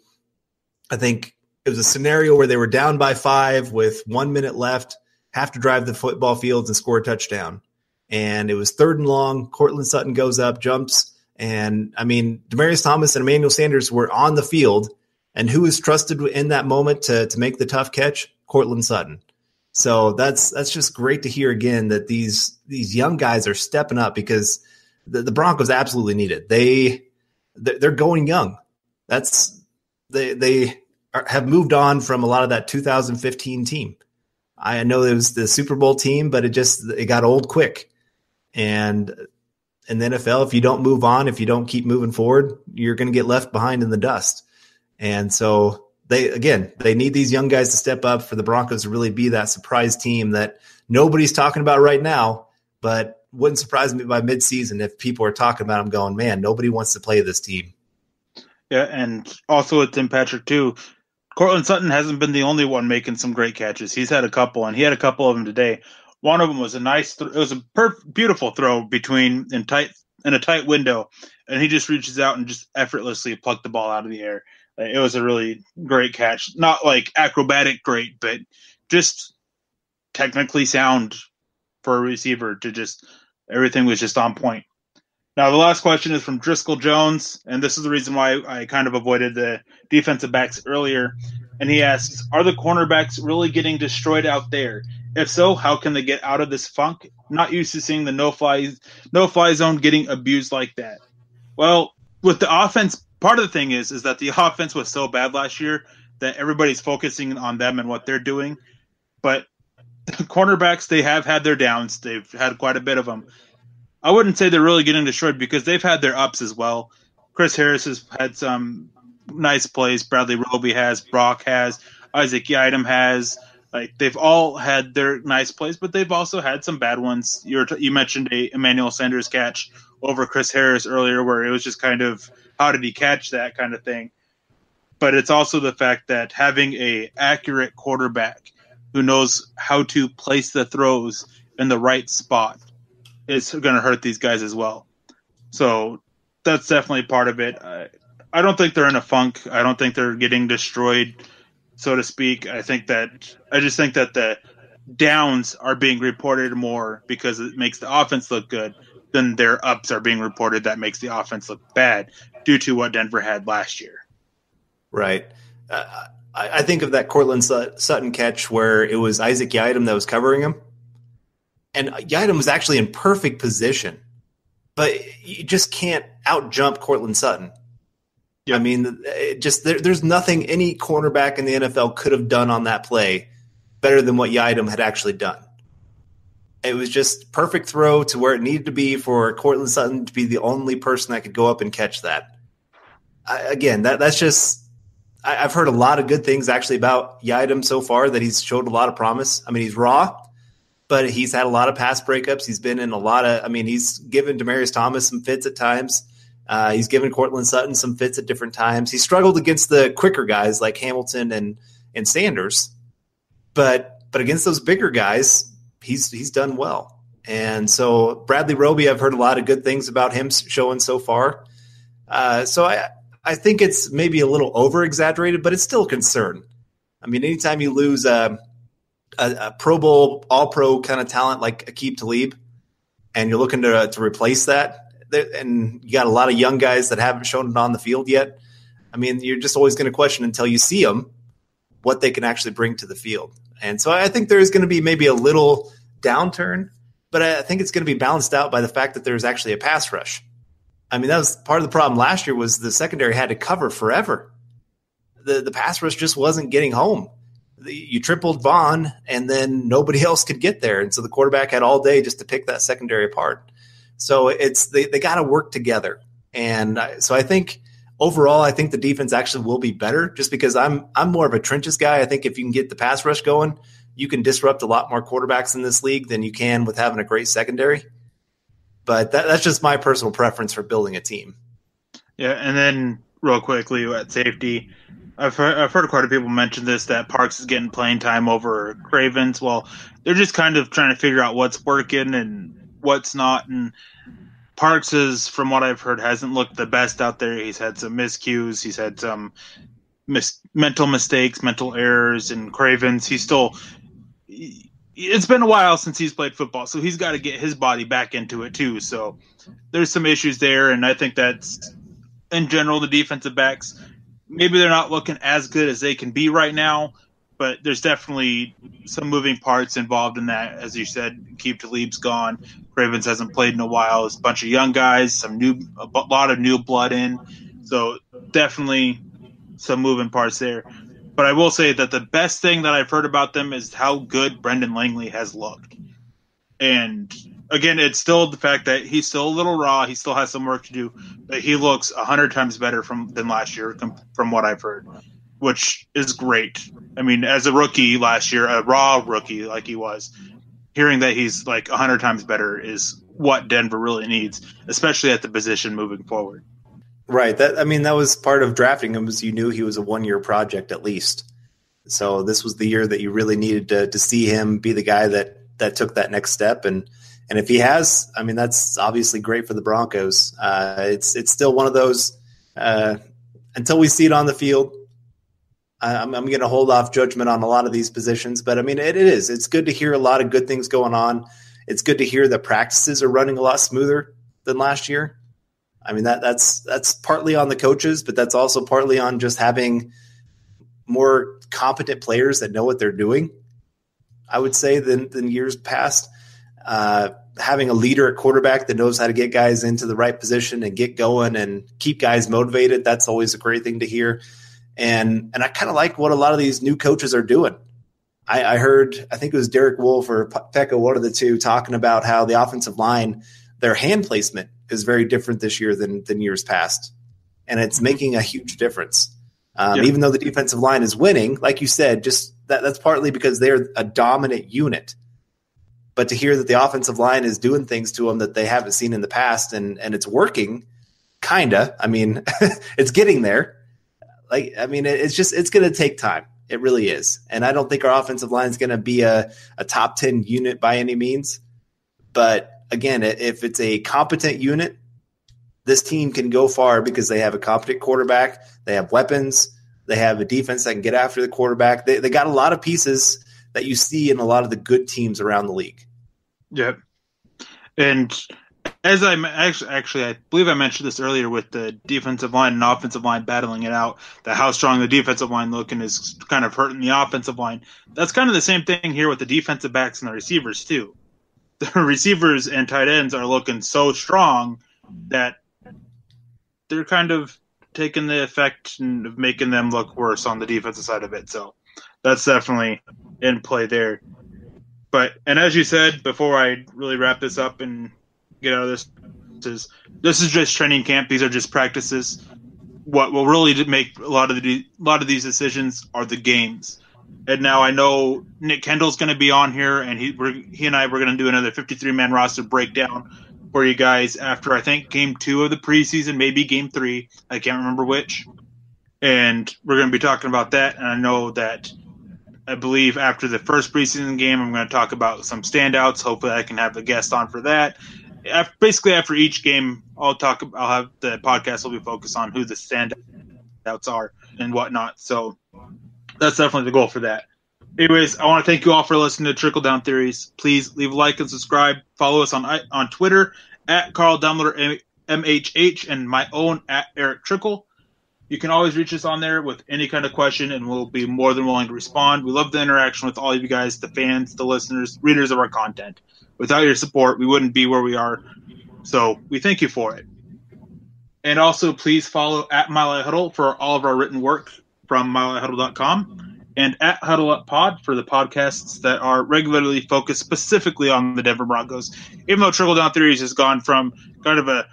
think it was a scenario where they were down by 5 with 1 minute left, have to drive the football field and score a touchdown. And it was 3rd and long. Cortland Sutton goes up, jumps. And I mean, Demaryius Thomas and Emmanuel Sanders were on the field. And who is trusted in that moment to make the tough catch? Cortland Sutton. So that's just great to hear again that these young guys are stepping up, because the Broncos absolutely need it. They're going young. They have moved on from a lot of that 2015 team. I know it was the Super Bowl team, but it got old quick. And in the NFL, if you don't move on, if you don't keep moving forward, you're going to get left behind in the dust. And so they need these young guys to step up for the Broncos to really be that surprise team that nobody's talking about right now, but wouldn't surprise me by midseason if people are talking about them going, man, nobody wants to play this team. Yeah, and also with Tim Patrick too, Cortland Sutton hasn't been the only one making some great catches. He's had a couple, and he had a couple of them today. One of them was it was a beautiful throw in a tight window, and he just reaches out and just effortlessly plucked the ball out of the air. It was a really great catch. Not like acrobatic great, but just technically sound for a receiver. Everything was just on point. Now, the last question is from Driscoll Jones, and this is the reason why I kind of avoided the defensive backs earlier. And he asks, are the cornerbacks really getting destroyed out there? If so, how can they get out of this funk? Not used to seeing the no-fly zone getting abused like that. Well, with the offense, part of the thing is that the offense was so bad last year that everybody's focusing on them and what they're doing. But the cornerbacks, they have had their downs. They've had quite a bit of them. I wouldn't say they're really getting destroyed, because they've had their ups as well. Chris Harris has had some nice plays. Bradley Roby has. Brock has. Isaac Yiadom has. They've all had their nice plays, but they've also had some bad ones. You mentioned a Emmanuel Sanders catch over Chris Harris earlier, where it was just kind of, how did he catch that kind of thing? But it's also the fact that having a accurate quarterback who knows how to place the throws in the right spot is going to hurt these guys as well. So that's definitely part of it. I don't think they're in a funk. I don't think they're getting destroyed, so to speak. I just think that the downs are being reported more because it makes the offense look good than their ups are being reported that makes the offense look bad due to what Denver had last year. Right. I think of that Cortland Sutton catch where it was Isaac Yiadom that was covering him. And Yiadom was actually in perfect position, but you just can't out-jump Cortland Sutton. Yep. I mean, there's nothing any cornerback in the NFL could have done on that play better than what Yiadom had actually done. It was just perfect throw to where it needed to be for Cortland Sutton to be the only person that could go up and catch that. That's just – I've heard a lot of good things actually about Yiadom so far, that he's showed a lot of promise. I mean, he's raw, but he's had a lot of pass breakups. He's been in a lot of – he's given Demaryius Thomas some fits at times. He's given Cortland Sutton some fits at different times. He struggled against the quicker guys like Hamilton and Sanders. But against those bigger guys, he's done well. And so Bradley Roby, I've heard a lot of good things about him showing so far. So I think it's maybe a little over-exaggerated, but it's still a concern. I mean, anytime you lose a Pro Bowl, all-pro kind of talent like Aqib Talib, and you're looking to replace that, and you got a lot of young guys that haven't shown it on the field yet, I mean, you're just always going to question until you see them what they can actually bring to the field. And so I think there's going to be maybe a little downturn, but I think it's going to be balanced out by the fact that there's actually a pass rush. I mean, that was part of the problem last year, was the secondary had to cover forever. The pass rush just wasn't getting home. You tripled Vaughn, and then nobody else could get there. And so the quarterback had all day just to pick that secondary apart. So they got to work together. And so I think overall, I think the defense actually will be better just because I'm more of a trenches guy. I think if you can get the pass rush going, you can disrupt a lot more quarterbacks in this league than you can with having a great secondary. But that's just my personal preference for building a team. Yeah, and then real quickly at safety, I've heard quite a few people mention this, that Parks is getting playing time over Cravens. Well, they're just kind of trying to figure out what's working and what's not. And Parks is, from what I've heard, hasn't looked the best out there. He's had some miscues. He's had some mental mistakes, mental errors. And Cravens, it's been a while since he's played football, so he's got to get his body back into it too. So there's some issues there, and I think that's, in general, the defensive backs, maybe they're not looking as good as they can be right now, but there's definitely some moving parts involved in that. As you said, Keith Talib's gone. Cravens hasn't played in a while. There's a bunch of young guys, a lot of new blood in, so definitely some moving parts there. But I will say that the best thing that I've heard about them is how good Brendan Langley has looked. And again, it's still the fact that he's still a little raw. He still has some work to do, but he looks 100 times better than last year from what I've heard, which is great. I mean, as a rookie last year, a raw rookie like he was, hearing that he's like 100 times better is what Denver really needs, especially at the position moving forward. Right. That was part of drafting him, was you knew he was a 1-year project at least. So this was the year that you really needed to see him be the guy that took that next step. And if he has, that's obviously great for the Broncos. It's still one of those, until we see it on the field, I'm going to hold off judgment on a lot of these positions. But it's good to hear a lot of good things going on. It's good to hear that practices are running a lot smoother than last year. That's partly on the coaches, but that's also partly on just having more competent players that know what they're doing, I would say, than years past. Having a leader at quarterback that knows how to get guys into the right position and get going and keep guys motivated, that's always a great thing to hear. And I kind of like what a lot of these new coaches are doing. I heard, I think it was Derek Wolfe or Pekka, one of the two, talking about how the offensive line, their hand placement is very different this year than years past. And it's making a huge difference. Even though the defensive line is winning, like you said, just that's partly because they're a dominant unit. But to hear that the offensive line is doing things to them that they haven't seen in the past, and it's working, kinda. It's getting there. It's going to take time. It really is. And I don't think our offensive line is going to be a top 10 unit by any means. But again, if it's a competent unit, this team can go far because they have a competent quarterback. They have weapons. They have a defense that can get after the quarterback. They got a lot of pieces that you see in a lot of the good teams around the league. Yep. And as I believe I mentioned this earlier with the defensive line and offensive line battling it out, that how strong the defensive line looking is kind of hurting the offensive line. That's kind of the same thing here with the defensive backs and the receivers too. The receivers and tight ends are looking so strong that they're kind of taking the effect of making them look worse on the defensive side of it. So that's definitely in play there. And as you said, before I really wrap this up and get out of this is just training camp. These are just practices. What will really make a lot of these decisions are the games. And now I know Nick Kendall's going to be on here, and he and I were going to do another 53-man roster breakdown for you guys after, I think, game 2 of the preseason, maybe game 3. I can't remember which. And we're going to be talking about that. And I know that I believe after the first preseason game, I'm going to talk about some standouts. Hopefully I can have a guest on for that. Basically, after each game, I'll have the podcast will be focused on who the standouts are and whatnot. So that's definitely the goal for that. Anyways, I want to thank you all for listening to Trickle Down Theories. Please leave a like and subscribe. Follow us on Twitter at Carl Dumler MHH and my own at Erick Trickel. You can always reach us on there with any kind of question, and we'll be more than willing to respond. We love the interaction with all of you guys, the fans, the listeners, readers of our content. Without your support, we wouldn't be where we are. So we thank you for it. And also, please follow at Mile High Huddle for all of our written work from milehighhuddle.com and at Huddle Up Pod for the podcasts that are regularly focused specifically on the Denver Broncos. Even though Trickle Down Theories has gone from kind of a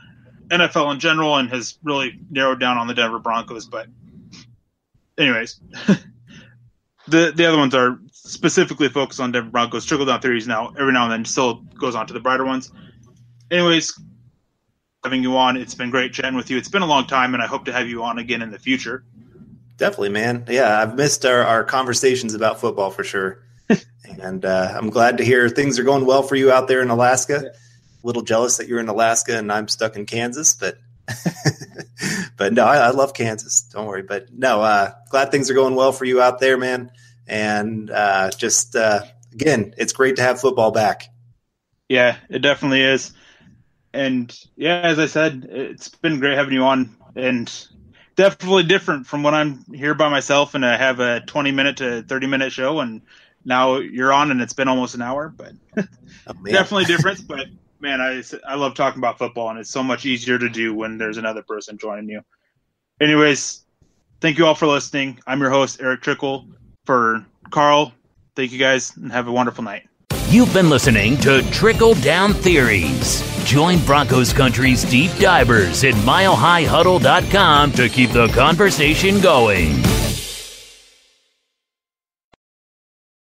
NFL in general and has really narrowed down on the Denver Broncos. But anyways, the other ones are specifically focused on Denver Broncos. Trickle down theories now every now and then still goes on to the brighter ones. Anyways, having you on, it's been great chatting with you. It's been a long time, and I hope to have you on again in the future. Definitely, man. Yeah, I've missed our conversations about football for sure. And I'm glad to hear things are going well for you out there in Alaska. A little jealous that you're in Alaska and I'm stuck in Kansas, but but no, I love Kansas. Don't worry. But no, glad things are going well for you out there, man. And again, it's great to have football back. Yeah, it definitely is. And yeah, as I said, it's been great having you on, and definitely different from when I'm here by myself and I have a 20-minute to 30-minute show, and now you're on and it's been almost an hour, but definitely different. But man, I love talking about football, and it's so much easier to do when there's another person joining you. Anyways, thank you all for listening. I'm your host, Erick Trickel. For Carl, thank you guys, and have a wonderful night. You've been listening to Trickle Down Theories. Join Broncos Country's deep divers at milehighhuddle.com to keep the conversation going.